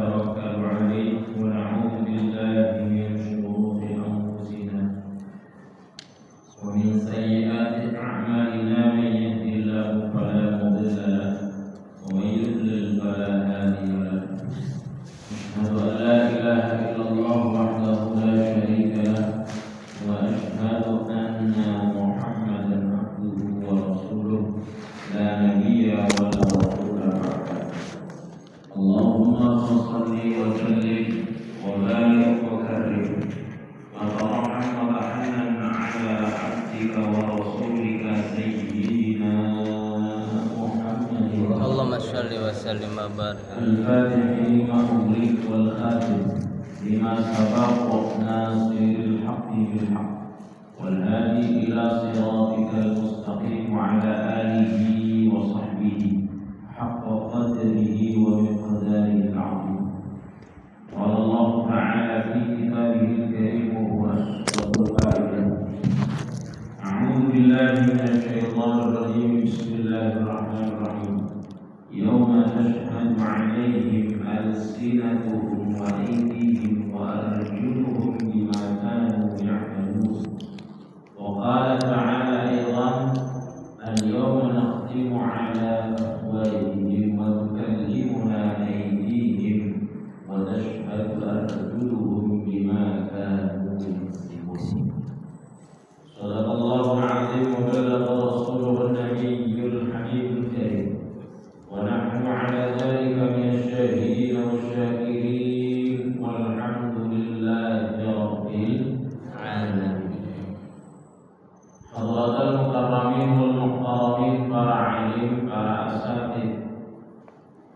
نتوكل عليه ونعوذ بالله من شرور أنفسنا ومن سيئات أعمالنا من يهده الله فلا مضل له ومن يضلل فلا هادي له أشهد أن لا إله إلا الله وحده لا شريك له وأشهد أن محمدا عبده ورسوله لا نبي ولا رسول بعده اللهم صل وسلم وبارك وكرم وترحم وتحنن على عبدك ورسولك سيدنا محمد اللهم صل وسلم وبارك الفاتح لما أغلق والخاتم لما سبق ناصر الحق بالحق والهادي إلى صراطك المستقيم وعلى آله وصحبه حق قدره ومقداره العظيم قال الله تعالى في كتابه الكريم وهو أشرف القائل أعوذ بالله من الشيطان الرجيم بسم الله الرحمن الرحيم يوم تشهد عليهم ألسنتهم وأيديهم وأرجلهم بما كانوا يعملون وقال تعالى أيضا اليوم نختم على أفواههم وتكلمنا أيديهم وتشهد أرجلهم بما كانوا يكسبون صدق الله العظيم وبلغ رسوله النبي الحبيب الكريم ونحن على ذلك من الشاهدين والشاكرين والحمد لله رب العالمين. Hadratul mukarramin wal muqarrabin, para alim, para asatidz,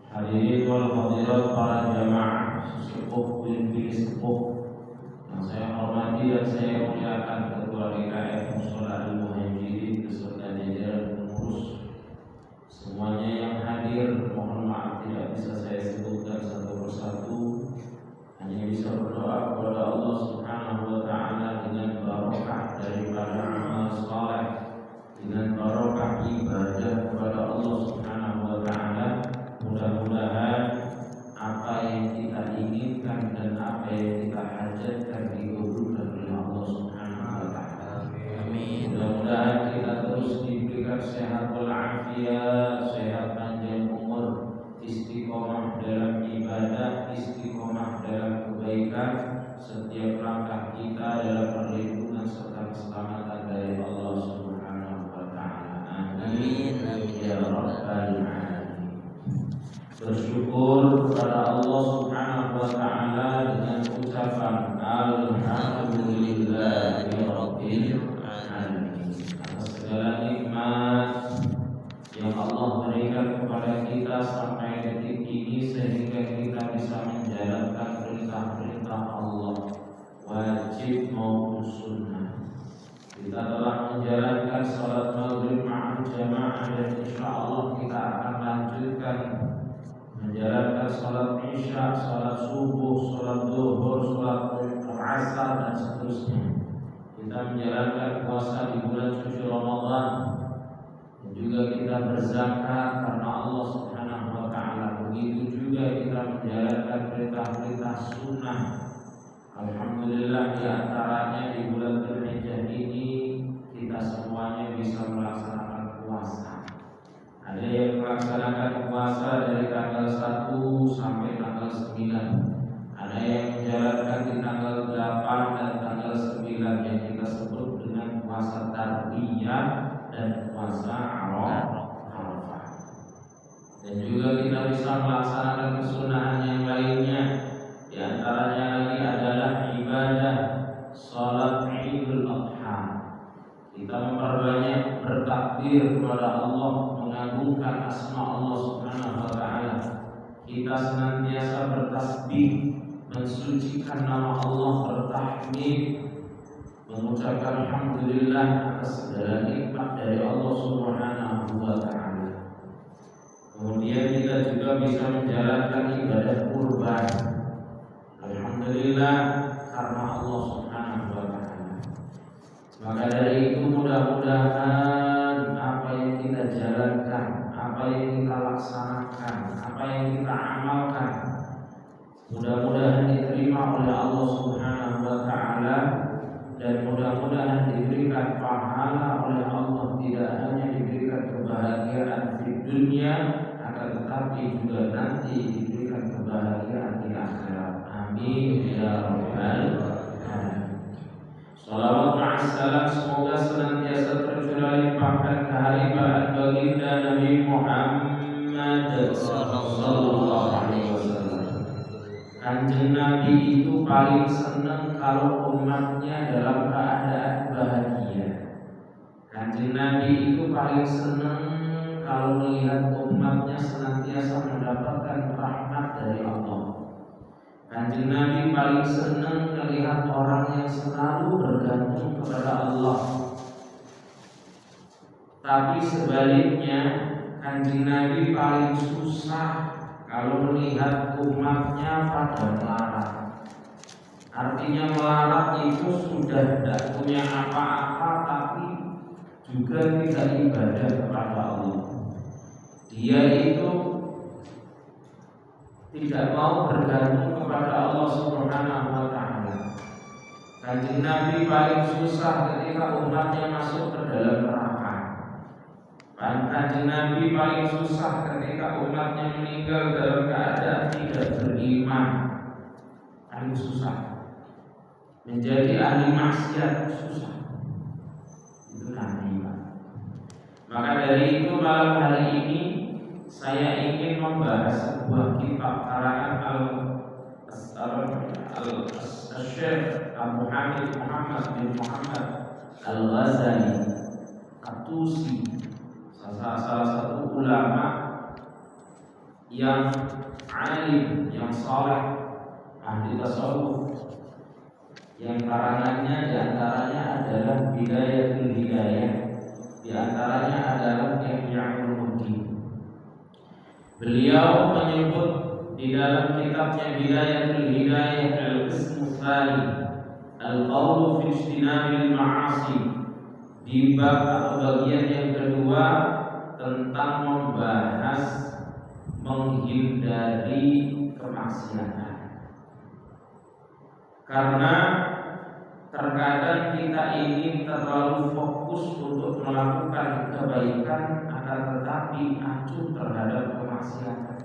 hadirin wal hadirat, para jamaah sesepuh binti sepuh yang saya hormati dan saya muliakan, Ketua DKM Mushola Al-Muhajirin beserta jajaran pengurus semuanya yang hadir. Mohon maaf tidak bisa saya sebutkan satu persatu, hanya bisa berdoa kepada Allah Subhanahu wa taala dengan barokah daripada amal saleh, dengan barokah ibadah kepada Allah Subhanahu wa taala. Mudah-mudahan apa yang kita inginkan dan apa yang kita hajatkan dikabulkan oleh Allah Subhanahu wa taala. Amin. Mudah-mudahan kita terus diberikan sehat walafiat, sehat panjang umur, istiqomah dalam ibadah, istiqomah dalam kebaikan, setiap langkah kita dalam perlindungan serta keselamatan dari Allah Subhanahu wa taala. Amin. Ya rabbal alamin. Bersyukur kepada Allah Subhanahu wa taala dengan ucapan alhamdulillahi rabbil alamin atas segala nikmat yang Allah berikan kepada kita sampai detik ini, sehingga kita bisa menjalankan perintah-perintah Allah, wajib maupun sunnah. Kita telah menjalankan salat maghrib ma'al jamaah, dan insya Allah kita akan lanjutkan menjalankan salat isya, salat subuh, salat zuhur, salat asar dan seterusnya. Kita menjalankan puasa di bulan suci Ramadan, dan juga kita berzakat karena Allah Subhanahu wa taala. Begitu juga kita menjalankan perintah-perintah sunnah. Alhamdulillah, di antaranya di bulan Dzulhijjah ini kita semuanya bisa melaksanakan puasa. Ada yang melaksanakan puasa dari tanggal 1 sampai tanggal 9. Ada yang menjalankan di tanggal 8 dan tanggal 9 yang kita sebut dengan puasa tarbiyah dan puasa Arafah. Dan juga kita bisa melaksanakan kesunahan yang lainnya. Di antaranya lagi adalah ibadah salat Idul Adha. Kita memperbanyak bertakbir kepada Allah, mengagungkan asma Allah Subhanahu wa taala. Kita senantiasa bertasbih, mensucikan nama Allah, bertahmid, mengucapkan alhamdulillah atas segala nikmat dari Allah Subhanahu wa taala. Kemudian kita juga bisa menjalankan ibadah kurban. Alhamdulillah karena Allah Subhanahu wa taala. Maka dari itu mudah-mudahan apa yang kita jalankan, apa yang kita laksanakan, apa yang kita amalkan Mudah-mudahan diterima oleh Allah Subhanahu wa taala dan mudah-mudahan diberikan pahala oleh Allah, tidak hanya diberikan kebahagiaan di dunia akan tetapi juga nanti diberikan kebahagiaan di akhirat. Amin ya rabbal alamin. Shalawat ma'assalam semoga senantiasa tercurah limpahkan kehadiran baginda Nabi Muhammad sallallahu alaihi wasallam. Kanjeng Nabi itu paling senang kalau umatnya dalam keadaan bahagia. Kanjeng Nabi itu paling senang kalau melihat umatnya senantiasa mendapatkan rahmat dari Allah. Kanjeng Nabi paling senang melihat orang yang selalu bergantung kepada Allah. Tapi sebaliknya, Kanjeng Nabi paling susah kalau melihat umatnya pada melarat. Artinya melarat itu sudah tidak punya apa-apa, tapi juga tidak ibadah kepada Allah. Dia itu tidak mau bergantung kepada Allah Subhanahu wa taala. Kanjeng Nabi paling susah ketika umatnya masuk ke dalam neraka. Kanjeng Nabi paling susah ketika umatnya meninggal dalam keadaan tidak beriman. Paling susah. Menjadi ahli maksiat susah. Itu Nabi. Maka dari itu malam hari ini saya ingin membahas sebuah kitab karangan Al-Syekh Abu Hamid Muhammad bin Muhammad Al-Ghazali At-Tusi, salah satu ulama yang alim, yang saleh, ahli tasawuf, yang karangannya diantaranya adalah Bidayatul Hidayah, diantaranya adalah Ihya Ulumuddin. Beliau menyebut di dalam kitabnya Bidayatul Hidayah al-Qismu Tsani Al-Qawlu fi Ijtinabil Ma'asi, di bab atau bagian yang kedua tentang membahas menghindari kemaksiatan. Karena terkadang kita ini terlalu fokus untuk melakukan kebaikan, akan tetapi acuh terhadap kemaksiatan.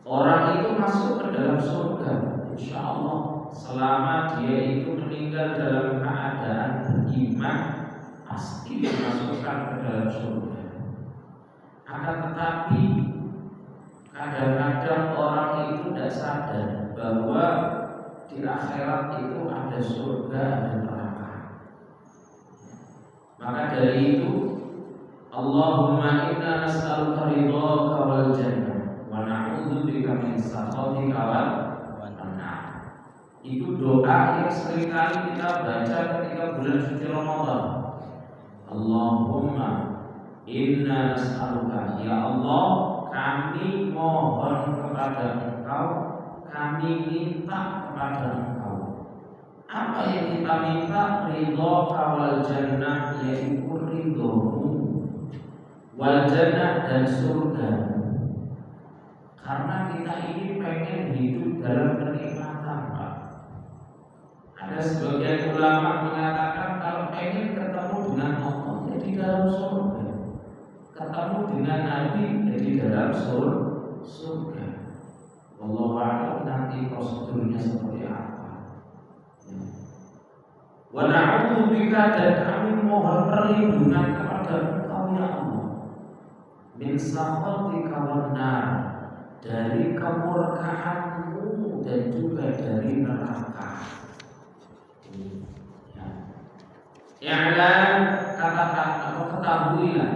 Orang itu masuk ke dalam surga, insya Allah, selama dia itu meninggal dalam keadaan beriman, pasti dimasukkan ke dalam surga. Akan tetapi kadang-kadang orang itu tidak sadar bahwa di akhirat itu ada surga, ada neraka. Maka dari itu, Allahumma inna nas'aluka ridhaka wal jannah wa na'udzubika min sakhatika wal nar. Itu doa yang seringkali kita baca ketika bulan suci Ramadan. Allahumma inna nas'aluka, ya Allah, kami mohon kepada Engkau, kami minta kepada Engkau. Apa yang kita minta? Ridhaka wal jannah, yaitu ridhomu, wal jannah, dan surga. Karena kita ini pengen hidup dalam kenikmatan, Pak. Ada sebagian ulama mengatakan kalau pengen ketemu dengan Allah, ya di dalam surga. Ketemu dengan Nabi, ya di dalam surga. Wallahu a'lam, nanti prosedurnya seperti apa. Wa na'udzubika, dan kami mohon perlindungan kepada Engkau ya Allah, min sakhatika wan nar, dari kemurkaanmu dan juga dari neraka. I'lam, katakan atau ketahuilah,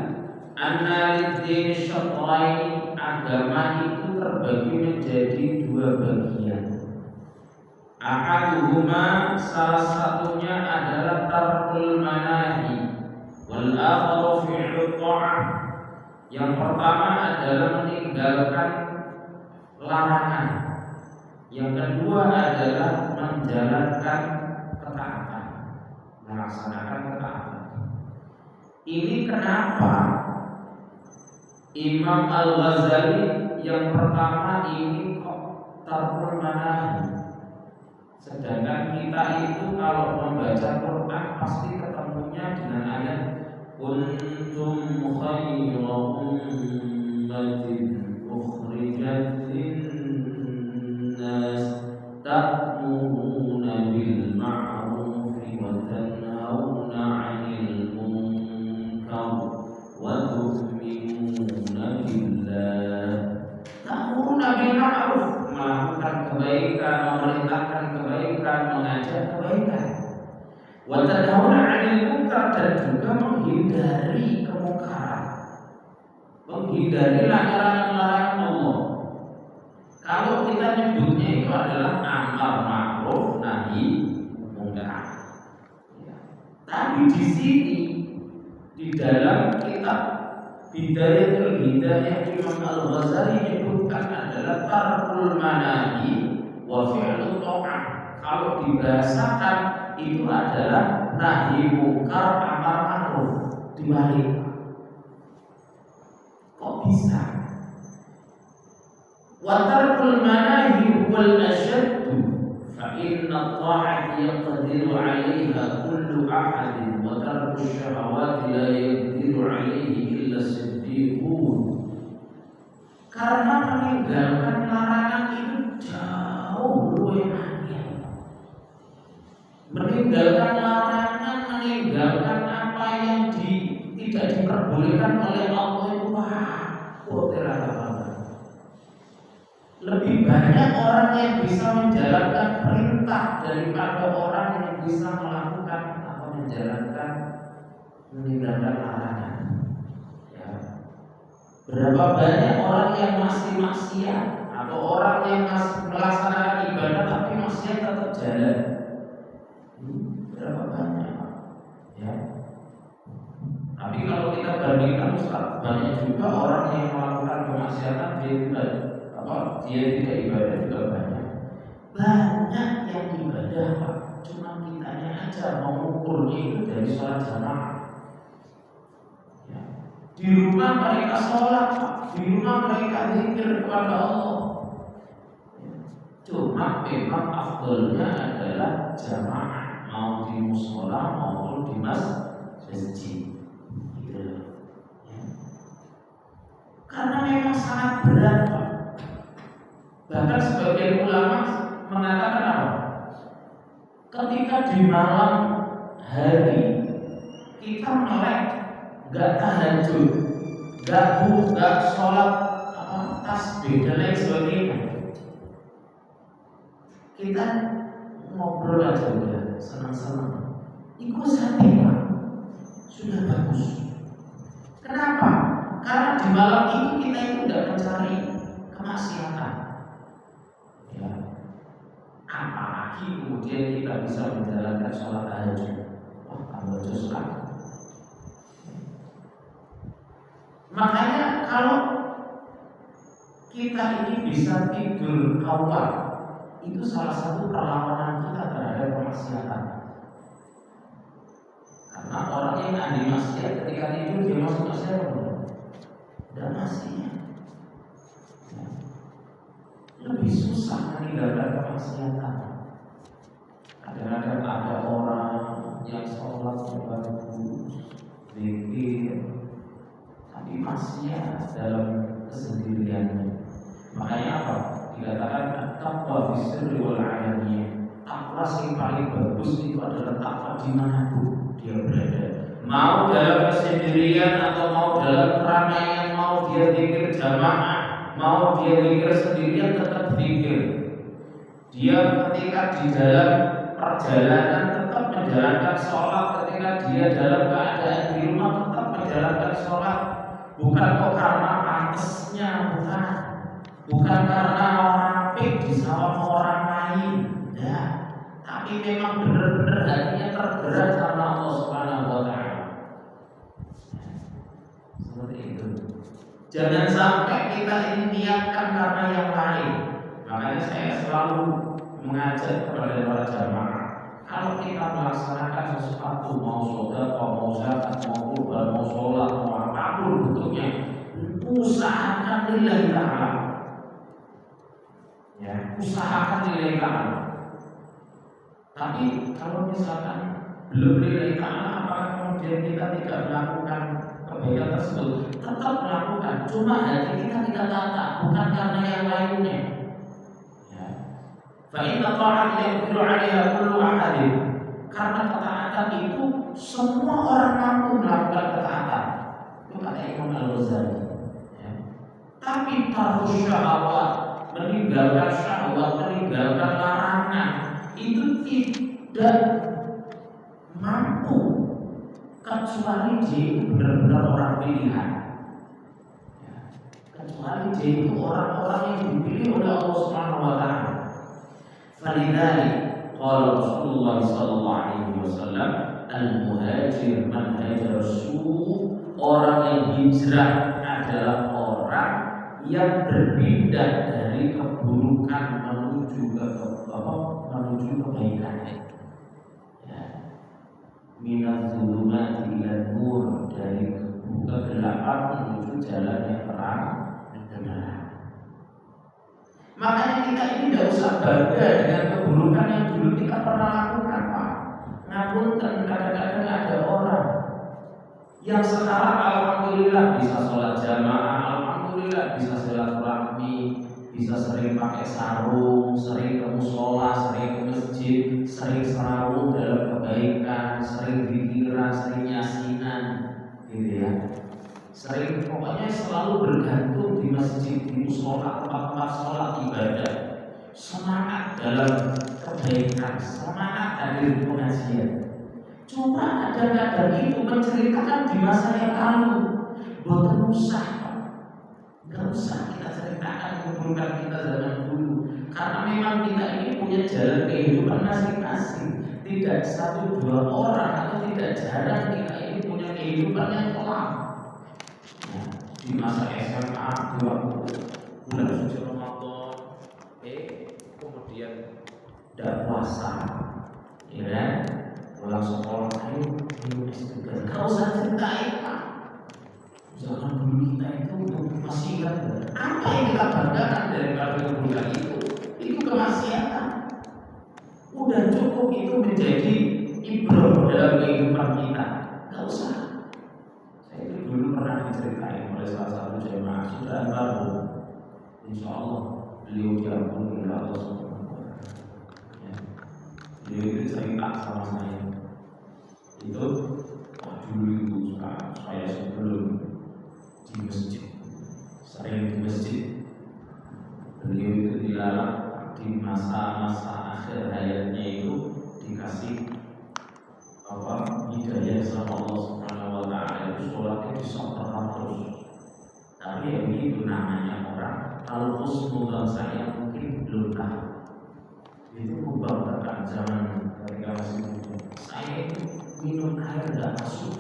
anna lid-din syatraini, agama itu terbagi menjadi dua bagian. Ahaduhuma, salah satunya adalah tarkul manahi wal akharu fi'lu ta'ah. Yang pertama adalah meninggalkan larangan. Yang kedua adalah menjalankan ketaatan, melaksanakan ketaatan. Ini kenapa Imam Al-Ghazali yang pertama ini kok tarkul manahi. Sedangkan kita itu kalau membaca Quran pasti ketemunya dengan ayat kuntum khayra ummatin ukhrijat linnas ta'muruna bil ma'rufi wa tanhauna 'anil munkar wa tu'minuna billah. Ta'muruna bil ma'ruf, melakukan kebaikan, memerintahkan kebaikan, mengajak kebaikan. Wa tanhauna 'anil munkar, dan juga menghindari kemungkaran. Menghindari larangan-larangan Allah. Kalau kita nyebutnya itu adalah amar ma'ruf nahi munkar. Tapi di sini di dalam kitab Bidayatul Hidayah Imam Al-Ghazali menyebutkan adalah tarkul manahi wa fi'lut ta'ah. Kalau dibahasakan itu adalah nahi munkar amar ma'ruf. Dibalik. Kok bisa? Wa tarkul manahi wal ashaddu fa inna ta'ati yaqdiru 'alayha kullu ahadin wa tarku syahawati la yaqdiru 'alayhi illa siddiqun. Karena meninggalkan larangan itu jauh lebih angel. Meninggalkan larangan, meninggalkan apa yang tidak diperbolehkan oleh Allah itu lebih banyak orang yang bisa menjalankan perintah daripada orang yang bisa melakukan atau menjalankan meninggalkan larangan. Ya. Berapa banyak orang yang masih maksiat atau orang yang masih melaksanakan ibadah tapi maksiat tetap jalan? Berapa banyak? Ya. Tapi kalau kita bandingkan, Ustaz, banyak juga orang yang melakukan kemaksiatan dia tidak ibadah juga banyak. Banyak yang ibadah, Pak. Cuma kitanya aja mau ukurnya itu dari sholat jamaah. Ya. Di rumah mereka sholat, Pak. Di rumah mereka zikir kepada Allah. Ya. Cuma memang afdalnya adalah jamaah, mau di mushola maupun di masjid. Karena memang sangat berat, Pak. Bahkan sebagian ulama mengatakan apa? Ketika di malam hari kita melek, gak tahajud, gak sholat tasbih dan lain sebagainya, kita ngobrol aja udah senang-senang. Itu hati, Pak, sudah bagus. Kenapa? Karena di malam itu kita itu tidak mencari kemaksiatan. Ya. Apalagi kemudian kita bisa menjalankan sholat tahajud. Wah, tambah sholat. Makanya kalau kita ini bisa tidur awal, itu salah satu perlawanan kita terhadap kemaksiatan. Karena orang yang ahli maksiat ketika tidur dia masuk maksiat dan maksiat. Lebih susah meninggalkan kemaksiatan. Kadang-kadang ada orang yang sholatnya bagus, zikir, tapi maksiat dalam kesendiriannya. Makanya apa? Dikatakan taqwa bisirri wal alaniyah. Takwa yang paling bagus itu adalah takwa dimanapun dia berada. Mau dalam kesendirian atau mau dalam keramaian, mau dia zikir jamaah, mau dia zikir sendirian, tetap zikir. Dia ketika di dalam perjalanan tetap menjalankan sholat, ketika dia dalam keadaan di rumah tetap menjalankan sholat. Bukan kok karena pantasnya, bukan karena orang apik di sawah orang lain, ya. Tapi memang benar-benar hatinya tergerak karena Allah Subhanahu wa Ta'ala. Seperti itu. Jangan sampai kita ini niatkan karena yang lain. Makanya saya selalu mengajak kepada para jamaah, kalau kita melaksanakan sesuatu, mau sedekah, mau zakat, mau kurban, mau sholat, mau apapun bentuknya, usahakan lillahi ta'ala. Ya, usahakan nilai kamu. Tapi kalau misalkan belum nilai kamu, apakah kemudian kita tidak melakukan kebaikan tersebut? Tetap melakukan, cuma hati kita tidak tata, bukan karena yang lainnya. Ya. Fa inna ta'at yaghfiru 'alaiha kullu ahadin. Karena ketaatan itu semua orang mampu melakukan ketaatan. Itu kata Imam Al-Ghazali. Ya. Tapi tarku syahwat, meninggalkan syahwat, meninggalkan larangan, itu tidak mampu kecuali dia itu benar-benar orang pilihan. Ya. Kecuali dia itu orang-orang yang dipilih oleh Allah Subhanahu wa taala. Falidzalik qala Rasulullah sallallahu alaihi wasallam, al-muhajir man hajara su', orang yang hijrah adalah orang yang berpindah dari keburukan menuju kebaikan. Ya. Minaz zulumati ilan nur, dari kegelapan menuju jalan yang terang dan benar. Makanya kita ini tidak usah bangga dengan keburukan yang dulu kita pernah lakukan, Pak. Namun kadang-kadang ada orang yang sekarang alhamdulillah bisa sholat jamaah, alhamdulillah bisa silaturahmi, bisa sering pakai sarung, sering ke musola, sering ke masjid, sering selalu dalam kebaikan, sering zikiran, sering yasinan, gitu ya. Sering pokoknya selalu bergantung di masjid, di musola, tempat-tempat sholat ibadah. Semangat dalam kebaikan, semangat hadir pengajian. Cuma kadang-kadang itu menceritakan di masa yang lalu. Boten usah, nggak usah kita ceritakan keburukan kita zaman dulu. Karena memang kita ini punya jalan kehidupan masing-masing. Tidak satu dua orang atau tidak jarang kita ini punya kehidupan yang kelam. Nah, di masa SMA, di waktu bulan suci Ramadan, kemudian tidak puasa, ya kan? Pulang sekolah, ayo S3. Kau usah ceritain, Pak. Zaman dulu kita itu masih ingat apa yang kita banggakan dari keburukan itu? Itu kemaksiatan. Udah cukup itu menjadi ibrah dalam kehidupan kita. Gak usah. Saya itu dulu pernah diceritain oleh salah satu jemaah sudah baru. Insya Allah beliau diampuni oleh Allah Subhanahu wa taala. Beliau itu cerita sama saya. Itu dulu itu saya sebelum di masjid, sering di masjid, beliau itu dilarang di masa-masa akhir hayatnya itu dikasih hidayah sama Allah Subhanahu wa taala, itu sholatnya disontorkan terus. Tapi ya begitu namanya orang, kalau husnuzan saya mungkin belum tahu. Itu membanggakan zaman ketika masih muda. Saya itu minum air tidak masuk.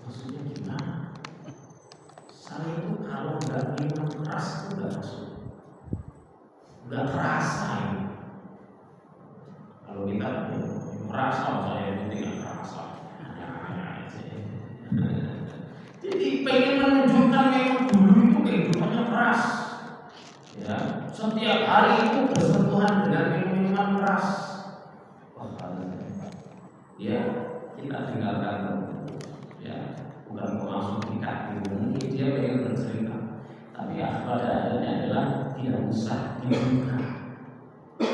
Maksudnya gimana? Saya itu kalau nggak minum keras itu nggak masuk, nggak terasa ini. Kalau kita merasa saya itu tidak terasa. Jadi pengen menunjukkan memang dulu itu kehidupannya keras. Ya, setiap hari itu bersentuhan dengan minuman keras. Ya, kita dengarkan. Ya, bukan langsung kita mungkin dia pengen bercerita. Tapi ya, pada akhirnya adalah tidak usah dibuka.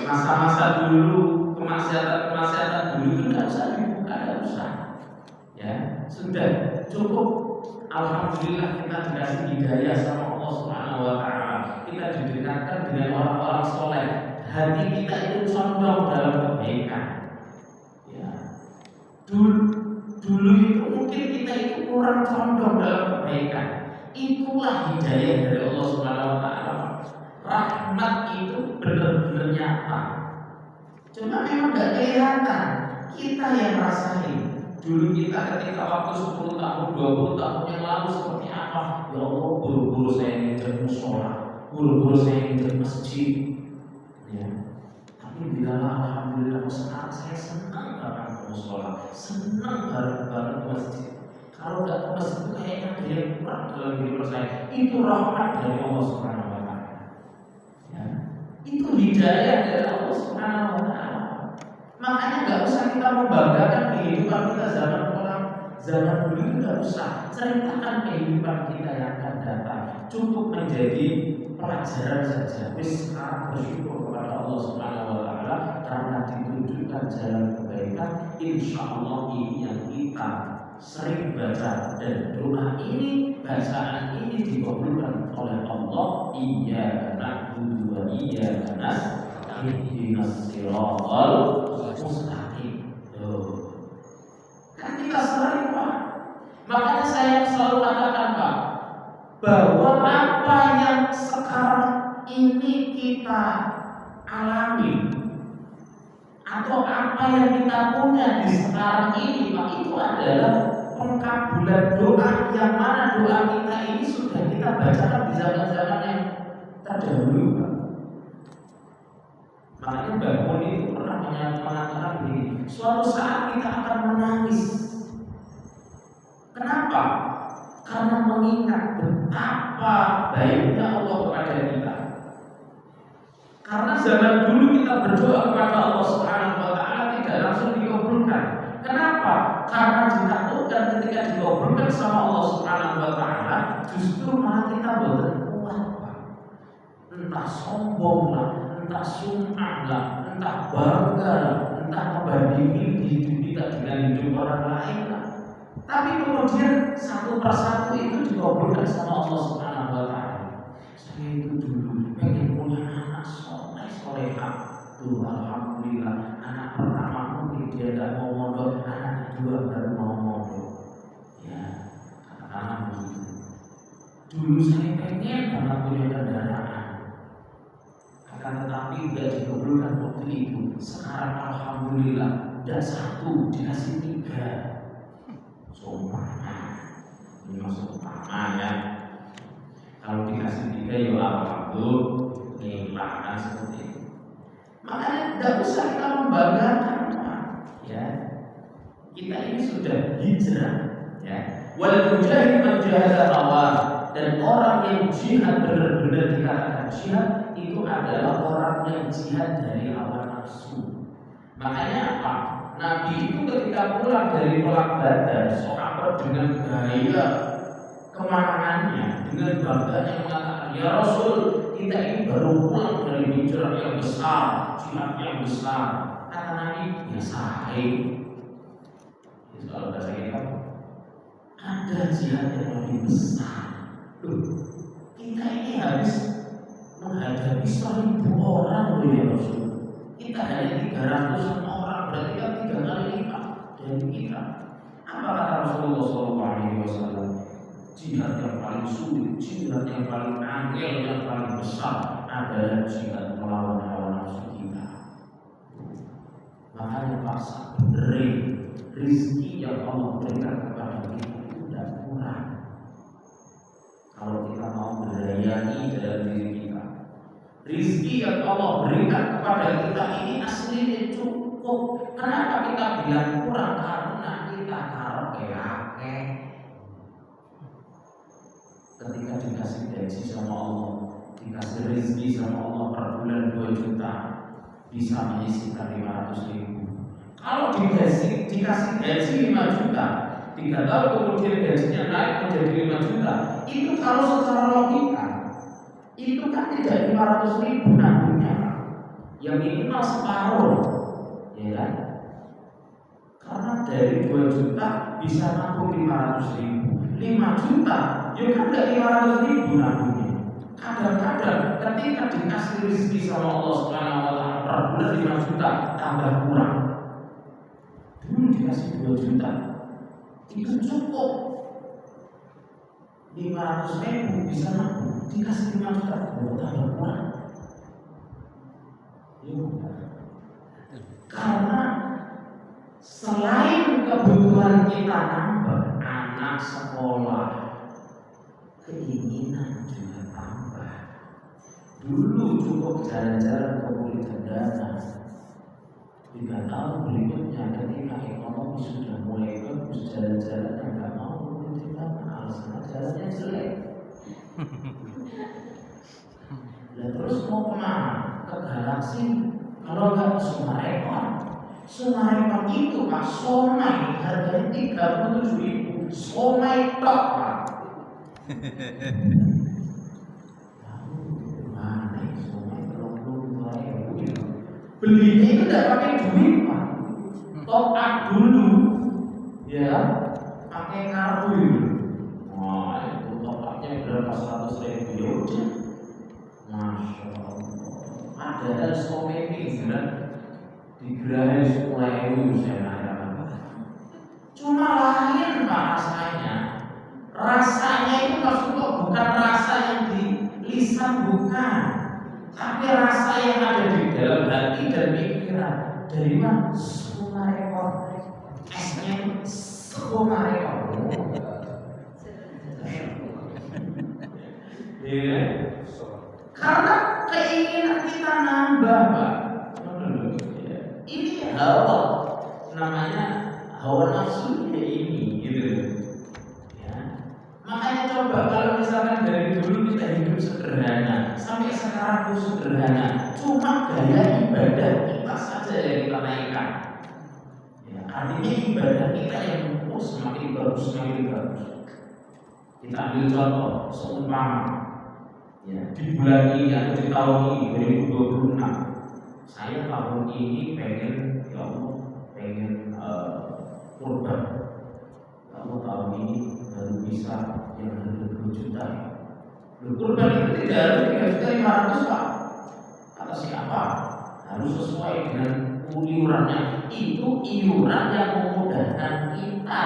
Masa-masa dulu, kemaksiatan dulu itu tidak usah dibuka, tidak usah. Ya, sudah cukup. Alhamdulillah kita dikasih hidayah sama Allah Subhanahu wa taala. Kita didekatkan dengan orang-orang soleh. Hati kita itu condong dalam kebaikan. Ya. Dulu itu mungkin kita itu kurang condong dalam kebaikan. Itulah hidayah dari Allah Subhanahu wa taala. Rahmat itu benar-benar nyata. Cuma memang tidak kelihatan. Kita yang rasain. Dulu kita ketika waktu 10 tahun, 20 tahun yang lalu seperti apa? Ya Allah, buru-buru saya ingin musola, buru-buru saya ingin masjid. Ya. Tapi bila alhamdulillah sekarang saya senang banget ke musola, senang bareng-bareng ke masjid. Kalau nggak ke masjid itu kayaknya ada yang kurang dalam hidup saya. Itu rahmat dari Allah Subhanahu wa taala. Ya. Itu hidayah dari Allah Subhanahu wa taala. Makanya nggak usah kita membanggakan kehidupan kita zaman dulu itu nggak usah. Ceritakan kehidupan kita yang akan datang. Cukup menjadi pelajaran saja. Wis sekarang bersyukur kepada Allah Subhanahu wa taala karena ditunjukkan jalan kebaikan. Insya Allah ini yang kita sering baca dan doa ini, bacaan ini dikabulkan oleh Allah. Iyyaka na'budu wa iyyaka nasta'in ihdinas siratal mustaqim. Kan kita sering, Pak. Makanya saya selalu katakan, Pak, bahwa apa yang sekarang ini kita alami atau apa yang kita punya di sekarang ini, Pak, itu adalah pengkabulan doa yang mana doa kita ini sudah kita bacakan di zaman-zaman yang terdahulu, Pak. Makanya Mbak Mun itu pernah mengatakan begini, suatu saat kita akan menangis. Kenapa? Karena mengingat betapa baiknya Allah kepada kita. Karena zaman dulu kita berdoa kepada Allah Subhanahu wa taala tidak langsung dikabulkan. Kenapa? Karena ditakutkan ketika dikabulkan sama Allah Subhanahu wa taala, justru malah kita berkuat, Pak. Entah sombong lah, entah sum'ah lah, entah bangga lah, entah membandingkan hidup kita dengan hidup orang lain lah. Tapi kemudian satu persatu itu dikabulkan sama Allah Subhanahu wa taala. Saya itu dulu pengen punya anak soleha. Tuh alhamdulillah, anak pertama mungkin dia tidak mau mondok, anak kedua baru mau mondok. Ya, katakanlah begitu. Dulu saya pengen banget punya kendaraan, akan tetapi tidak dikabulkan waktu itu. Sekarang alhamdulillah, dan satu dikasih 3. Sumpah, ini masuk utama ya. Kalau dikasih 3 ya alhamdulillah, kan seperti itu. Makanya tidak usah kita membanggakan, Pak. Ya, kita ini sudah hijrah. Ya, wal mujahid man jahada hawa, dan orang yang jihad benar-benar dikatakan jihad itu adalah orang yang jihad dari hawa nafsu. Makanya apa? Nabi itu ketika pulang dari perang Badar, sahabat dengan gaya kemenangannya, dengan bangganya mengatakan, ya Rasul, kita ini baru pulang dari hijrah yang besar, jihad yang besar. Kata Nabi, ya sahih. Kalau bahasa kita, ada jihad yang lebih besar. Kita ini habis menghadapi 1.000 orang loh ya Rasul. Kita hanya 300 orang, berarti kan 3 kali lipat dari kita. Apa kata Rasulullah SAW? Jihad yang paling sulit, jihad yang paling angel, yang paling besar adalah jihad melawan hawa nafsu kita. Makanya paksa beri rezeki yang Allah berikan kepada kita itu tidak kurang. Kalau kita mau berayani dalam diri kita, rezeki yang Allah berikan kepada kita ini aslinya cukup. Kenapa kita bilang kurang? Karena kita karek. Ketika dikasih gaji sama Allah, dikasih rezeki sama Allah per bulan 2 juta, bisa menyisihkan 500.000. Kalau dikasih gaji 5 juta, 3 tahun kemudian gajinya naik menjadi 5 juta, itu kalau secara logika itu kan tidak 500.000 nabungnya, yang minimal separuh, ya kan? Karena dari 2 juta bisa nabung 500.000, 5 juta, ya kan tidak 500.000 nabungnya. Kadang-kadang ketika dikasih rezeki sama Allah Subhanahu wa taala per bulan 5 juta tambah kurang. Dulu dikasih 2 juta, itu cukup. 500.000 bisa nabung, dikasih 5 juta tambah kurang. Karena selain kebutuhan kita nambah, anak sekolah, keinginan juga tambah. Dulu cukup jalan-jalan ke Politendana, 3 tahun berikutnya ketika ekonomi sudah mulai bagus, jalan-jalan yang nggak mau ke Politendana, alasan jalannya jelek. Dan terus mau kemana? Ke sih? Kalau nggak Sumarekon. Sumarekon itu Pak, somai harganya 37.000. Somai tok Pak. Mana somai 32.000? Belinya itu tidak pakai duit Pak. Top up dulu, ya, pakai kartu. Wah itu top upnya berapa 100.000 ya udah. Masya Allah. Ada somai ini kan? Digerai 10.000 saya nanya. Cuma lain Pak rasanya. Rasanya itu maksudnya bukan rasa yang di lisan, bukan, tapi rasa yang ada di dalam hati dan pikiran. Dari mana? Sumarekon. Esnya Sumarekon. Iya. Karena keinginan kita nambah Pak. Ini hawa, namanya hawa nafsu kayak ini, gitu. Ya. Makanya coba kalau misalkan dari dulu kita hidup sederhana, sampai sekarang pun sederhana, cuma gaya ibadah kita saja yang kita naikkan. Ya, artinya ibadah kita yang semakin bagus, semakin bagus. Kita ambil contoh, seumpama, ya, di bulan ini atau di tahun ini 2026. Saya tahun ini pengen, ya Allah, pengen kurban. Ya Allah, tahun ini baru bisa yang 20 juta. Kurban itu tidak harus 3.500.000 Pak. Kata siapa? Harus sesuai dengan iurannya. Itu iuran yang memudahkan kita.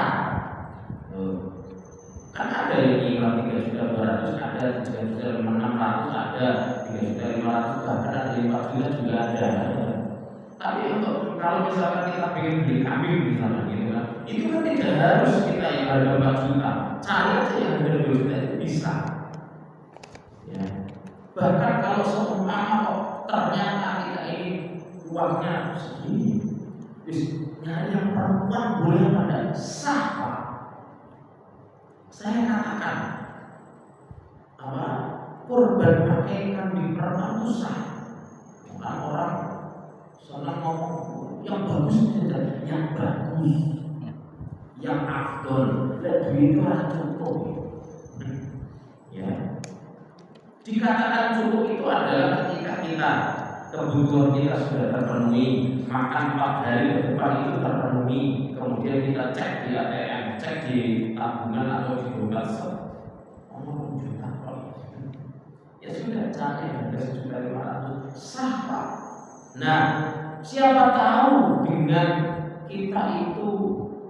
Kan ada yang iuran 3.200.000, ada 3.600.000, ada 3.500.000, bahkan ada 4 juta juga ada. Tapi untuk kalau misalkan kita pengen beli kambing misalnya gitu kan, itu kan tidak harus kita yang harga 4 juta, cari aja yang harga 2 juta itu bisa. Ya. Bahkan kalau seumpama ternyata kita ini uangnya segini, nyari yang perempuan boleh pada sah Pak. Saya katakan apa? Kurban pakai kambing perempuan itu sah. Bukan orang senang ngomong yang bagus tidak, yang bagus, yang afdol. Dan duit itu adalah cukup. Ya. Dikatakan cukup itu adalah ketika kita kebutuhan kita sudah terpenuhi, makan 4 hari ke depan itu terpenuhi, kemudian kita cek di ATM, cek di tabungan atau di dompet, juta ya sudah, cari harga 1.500.000 sah Pak. Nah, siapa tahu dengan kita itu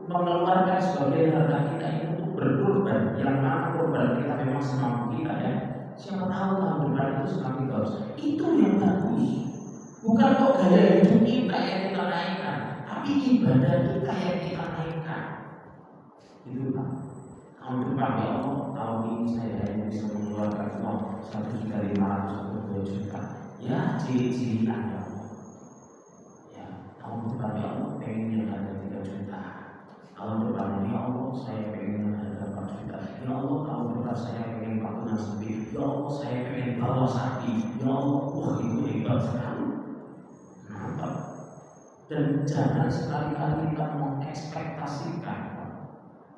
mengeluarkan sebagian harta kita itu untuk berkorban, yang mana korban kita memang semampu kita ya. Siapa tahu tahun depan itu semakin bagus. Itu yang bagus. Bukan kok gaya hidup kita yang kita naikkan, tapi ibadah kita yang kita naikkan. Itu Pak. Tahun depan ya Allah, tahun ini saya hanya bisa mengeluarkan uang 1.500.000 atau 2 juta. Ya, ciri-cirinya ya Allah. Ya, tahun depan ya Allah, pengen yang ada 3 juta. Tahun depan ya Allah, saya pengen yang ada 4 juta. Ya Allah, tahun depan saya pengen patungan sapi. Ya Allah, saya pengen bawa sapi. Ya Allah, wah itu hebat sekali. Mantap. Dan jangan sekali-kali kita mengekspektasikan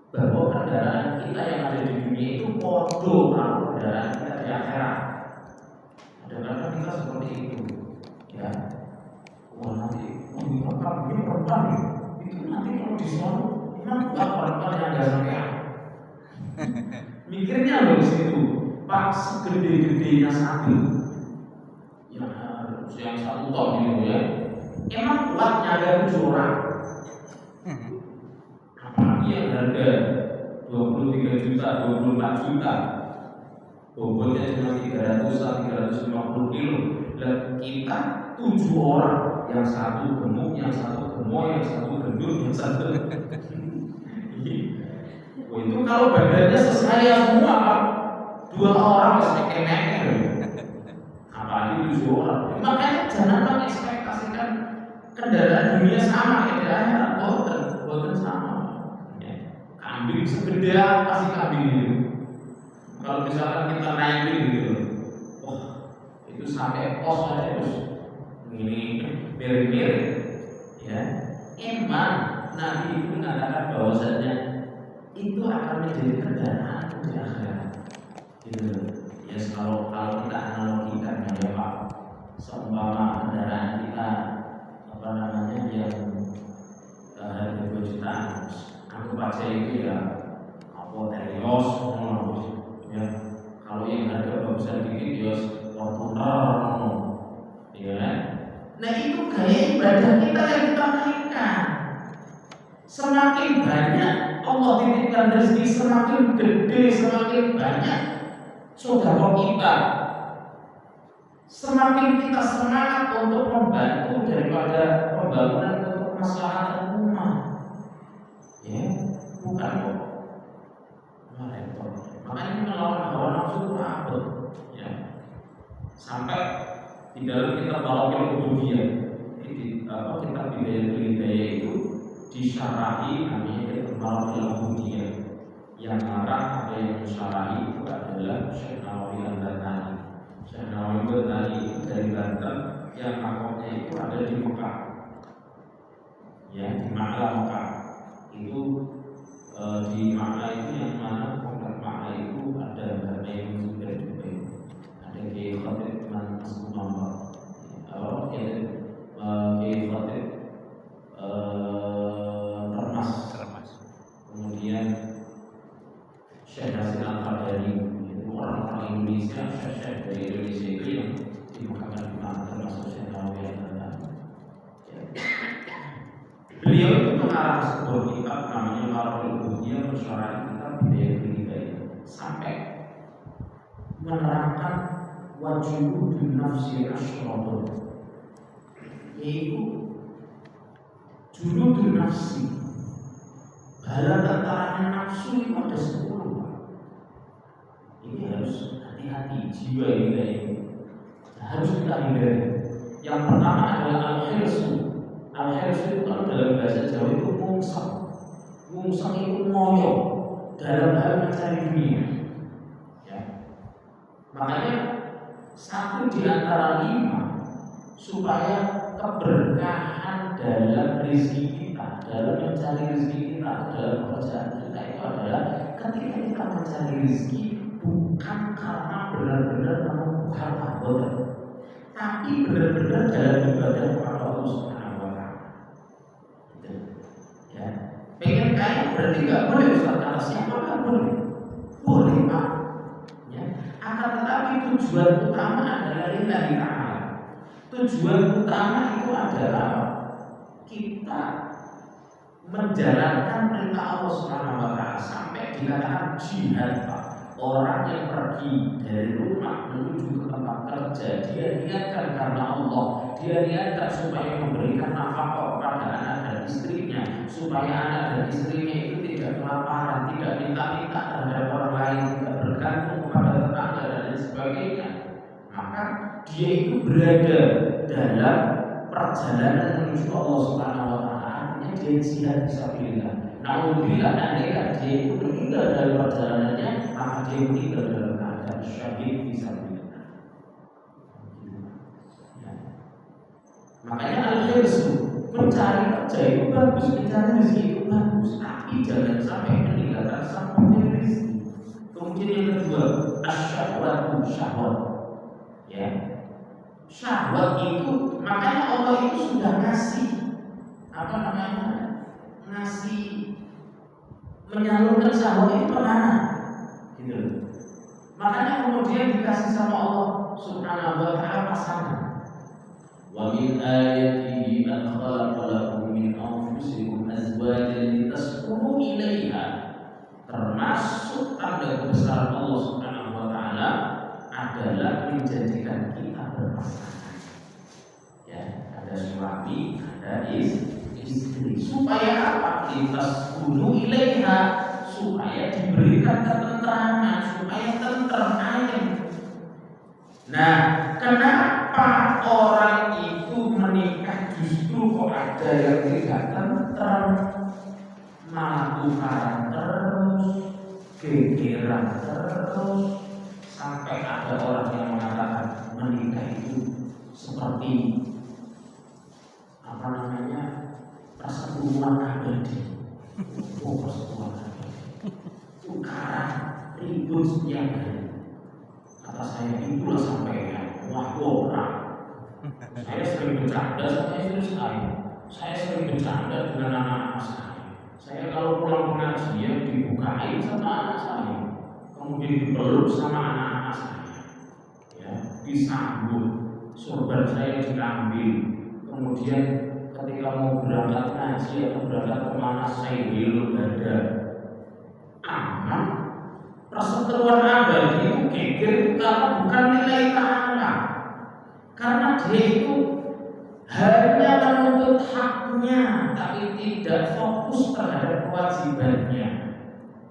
bahwa kendaraan kita yang ada di dunia itu bodoh kalau kendaraan kita di akhirat. Kadang-kadang kita seperti itu, ya. Wah nanti, ini perempuan itu nanti kalau di sana, memang bukan perempuan yang ada sampean. Mikirnya loh di situ, Pak, segede-gedenya sapi, yang 1 ton gitu ya. Emang kuat nyaga 7 orang. Apalagi yang harga 23 juta, 24 juta, bobotnya cuma 350 kilo. Dan kita 7 orang, yang 1 gemuk, yang 1 gemoy, yang 1 gendut, yang 1 itu kalau badannya sesaya semua Pak, 2 orang masih kenek. Apalagi 7 orang. Makanya jangan mengekspektasikan kendaraan dunia sama kayak di akhirat. Boten sama. Kambing segede apa sih kambing itu? Kalau misalkan kita naikin gitu, wah itu sampai pos aja terus mirip-mirip, ya. Iman Nabi itu mengatakan bahwasanya itu akan menjadi kendaraan di akhirat. Gitu. Ya kalau kita analogikan ya Pak, seumpama kendaraan kita yang harga 2 jutaan, anggap aja itu ya Terios, ya. Kalau yang harga bagusan dikit ya Fortuner, ya. Nah itu gaya ibadah kita yang kita naikkan. Semakin banyak Allah titipkan rezeki, semakin gede, semakin banyak saudara kita, semakin kita semangat untuk membantu daripada pembangunan untuk masyarakat umat. Ya, bukan kok. Makanya melawan hawa nafsu itu apa? Ya. Sampai di dalam kitab Balagul Ubudiyah, kitab Bidayah itu disyarahi namanya kitab Balagul Ubudiyah. Yang marah atau yang mensyarahi itu adalah Syekh Nawawi Al-Bantani. Syekh Nawawi Al-Bantani itu dari Banten, yang makamnya itu ada di Mekah. Ya, di Mekah. Itu di Mekah itu yang mana komplek Mekah itu ada Mbak yang juga ada Kiai Khatib Mas Muhammad, Kiai Khatib Termas, kemudian Syekh Nasir Al-Qadari, itu orang-orang Indonesia, Syekh dari Indonesia itu yang dibukakan di Mekah, termasuk Syekh Nawawi Al-Bantani. Beliau itu mengarang sebuah kitab namanya Balagul Ubudiyah, mensyarahi kitab Bidayah sampai menerangkan wajibul nafsi asyradun, yaitu juludul nafsi, bala tentaranya nafsu itu ada 10. Ini harus hati-hati, jiwa kita ini harus kita hindari. Yang pertama adalah al-hirsu. Al-hirsu itu kalau dalam bahasa Jawa itu ngungsang itu ngoyo dalam hal mencari dunia. Ya. Makanya satu di antara 5 supaya keberkahan dalam rezeki kita, dalam mencari rezeki kita, dalam pekerjaan kita itu adalah ketika kita mencari rezeki bukan karena benar-benar membuka anggota, tapi benar-benar dalam ibadah kepada Allah Subhanahu wa Ta'ala. Gitu. Ya. Pengen kaya berarti nggak boleh Ustaz, kata siapa nggak boleh? Boleh Pak. Ya. Akan tetapi tujuan utama adalah lillahi ta'ala. Tujuan utama itu adalah kita menjalankan perintah Allah Subhanahu wa Ta'ala sampai dikatakan jihad Pak. Orang yang pergi dari rumah menuju ke tempat kerja, dia niatkan karena Allah, dia niatkan supaya memberikan nafkah kepada anak dan istrinya, supaya anak dan istrinya itu tidak kelaparan, tidak minta-minta terhadap orang lain, tidak bergantung kepada tetangga dan lain sebagainya. Maka dia itu berada dalam perjalanan menuju Allah Subhanahu wa Ta'ala. Artinya dia jihad fisabilillah. Alhamdulillah andai dia itu meninggal dalam perjalanannya, maka dia meninggal dalam keadaan syahid fisabilillah. Ya. Makanya al-hirsu, mencari kerja itu bagus, mencari rezeki itu bagus, tapi jangan sampai meninggalkan sang pemilik rezeki. Kemudian yang kedua, asyahwatu, syahwat. Ya. Syahwat itu, makanya Allah itu sudah ngasih ngasih menyalurkan syahwat itu kemana? Gitu. Makanya kemudian dikasih sama Allah Subhanahu wa Ta'ala pasangan. Wa min ayatihi an khalaqa lakum min anfusikum azwajan litaskunu ilaiha. Termasuk tanda kebesaran Allah Subhanahu wa Ta'ala adalah menjadikan kita berpasangan. Ya, ada suami, ada istri. Supaya apa? Litaskunu ilaiha, supaya diberikan ketentraman, supaya tentrem ayem. Nah, kenapa orang itu menikah justru kok ada yang tidak tentrem, malah tukaran terus, gegeran terus, sampai ada orang yang mengatakan menikah itu seperti sekian hari. Kata saya, itulah sampai wah orang. Saya sering bercanda sama istri saya. Saya sering bercanda dengan anak-anak saya. Saya kalau pulang pengajian dibukain sama anak saya, kemudian dipeluk sama anak-anak saya, ya, disambut, sorban saya diambil, kemudian ketika mau berangkat ngaji atau berangkat kemana saya belok dada, aman. Perseteruan abadi itu geger karena bukan nilai ta'ala, karena dia itu hanya menuntut haknya tapi tidak fokus terhadap kewajibannya.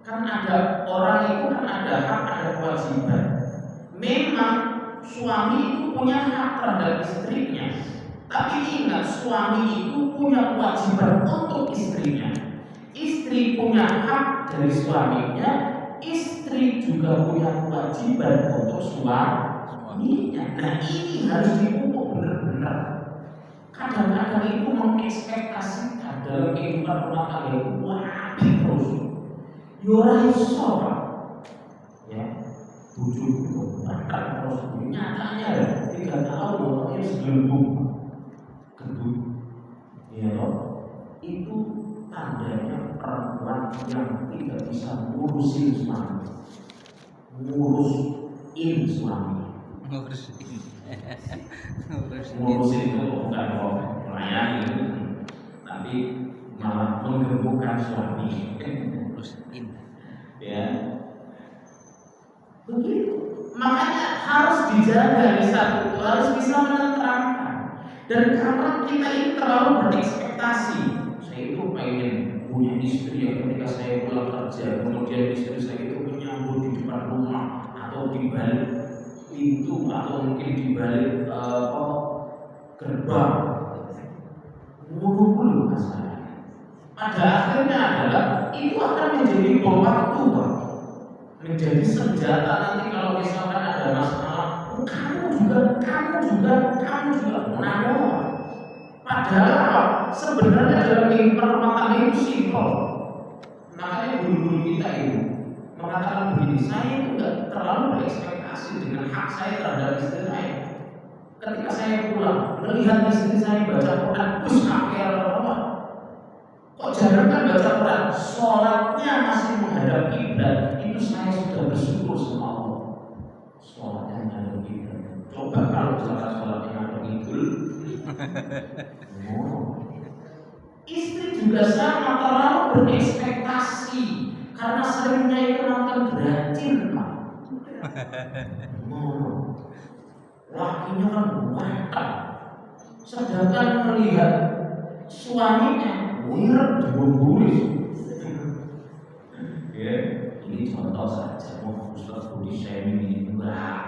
Kan ada orang itu kan ada hak, ada kewajiban. Memang suami itu punya hak terhadap istrinya, tapi ingat suami itu punya kewajiban untuk istrinya. Istri punya hak dari suaminya, istri juga punya kewajiban untuk suaminya. Nah ini harus dipupuk benar-benar. Kadang-kadang itu mengekspektasikan dalam kehidupan rumah tangga itu wapi terus. Yora iso Pak, ya, bujuk itu bahkan terus nyatanya 3 tahun orangnya segelembung, gendut, ya loh. Itu tandanya perempuan yang tidak bisa ngurusin suami, ngurusin suami. Ngurusin itu bukan kok melayani, tapi malah menggembungkan suami. Ya, begitu. Makanya harus dijaga di satu itu, harus bisa menenteramkan. Dan karena kita ini terlalu berekspektasi, saya itu pengen punya istri yang ketika saya pulang kerja, kemudian istri saya itu menyambut di depan rumah atau di balik pintu atau mungkin di balik gerbang. Mulu-mulu masalah. Pada akhirnya adalah itu akan menjadi bom waktu, menjadi senjata nanti kalau misalkan ada masalah. Kamu juga menanggung. Padahal sebenarnya dalam kehidupan rumah tangga itu simpel. Makanya guru-guru kita itu mengatakan begini, saya itu tidak terlalu berekspektasi dengan hak saya terhadap istri saya. Ketika saya pulang melihat istri saya baca Quran, apa? Kok jarang kan baca Quran? Sholatnya masih menghadap kiblat. Itu saya sudah bersyukur sama Allah. Sholatnya menghadap kiblat. Coba kalau misalkan sholatnya menghadap kiblat. Istri juga sama, terlalu berekspektasi karena seringnya itu nonton beracin, Pak. Lakinya kan bukan. Sedangkan melihat suaminya wirek dibunuh. Ya, ini contoh saja. Ustaz Budi shaming ini enggak.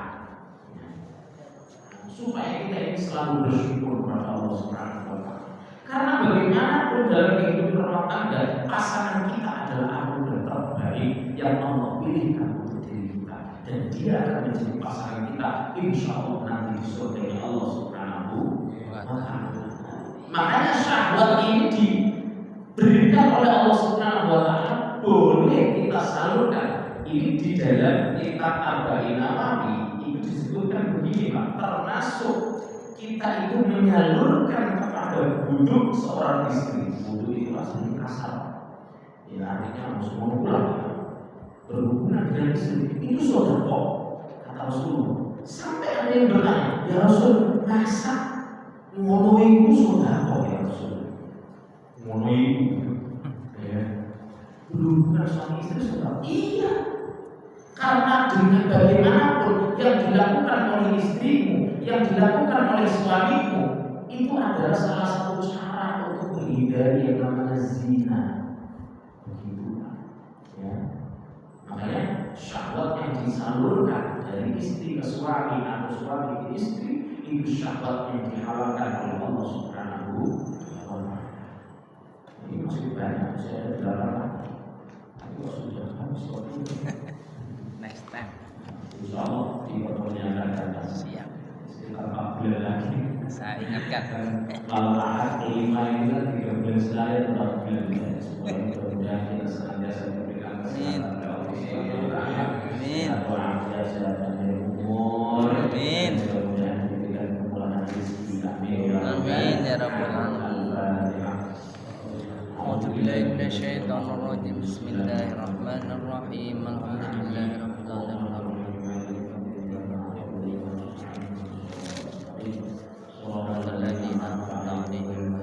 Supaya kita ini selalu bersyukur kepada Allah Subhanahu wa Ta'ala. Karena bagaimanapun dalam kehidupan rumah tangga, pasangan kita adalah anugerah terbaik yang Allah pilihkan untuk diri kita, dan dia akan menjadi pasangan kita insya Allah nanti di surga Allah Subhanahu wa Ta'ala. Makanya syahwat ini diberikan oleh Allah Subhanahu wa Ta'ala, boleh kita salurkan. Ini di dalam kitab Arba'in Nawawi itu disebutkan begini, Pak, termasuk kita itu menyalurkan kepada buduk seorang istri. Buduk itu aslinya kasar, ya artinya harus mengulang berhubungan dengan istri. Itu sedekah kata Rasulullah. Sampai ada yang bertanya, ya Rasul, masa ngono iku sedekah ya Rasul? Ngono iku, ya, berhubungan suami istri sedekah. Iya. Karena dengan bagaimanapun yang dilakukan oleh istrimu, yang dilakukan oleh suamimu, itu adalah salah satu cara untuk menghindari yang namanya zina. Begitu, ya. Makanya syahwat yang disalurkan dari istri ke suami atau suami ke istri itu syahwat yang dihalalkan oleh Allah Subhanahu wa Ta'ala. Ini masih banyak, saya ada 8 lagi. Tapi sudah habis waktu. Next time. Insya Allah di pertemuan akan datang. Siap. Sekitar 4 bulan lagi. Saya ingatkan. Kalau ahad kelima ini kan 3 bulan sekali atau 4 bulan. Semoga mudah-mudahan kita senantiasa diberikan kesehatan oleh Allah Amin. Amin. Amin ya rabbal alamin. A'udzu billahi minasyaitonir rajim. Bismillahirrahmanirrahim. Alhamdulillahirabbil alamin. Alladzina an'amta 'alaihim.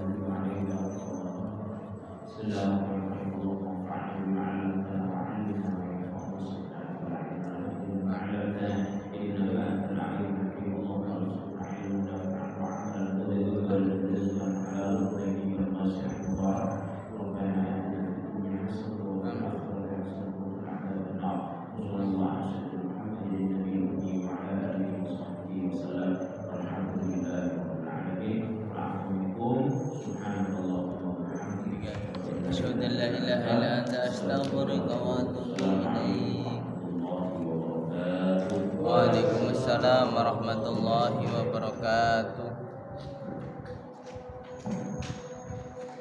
Asyhadu an la ilaha illa anta astaghfiruka wa atubu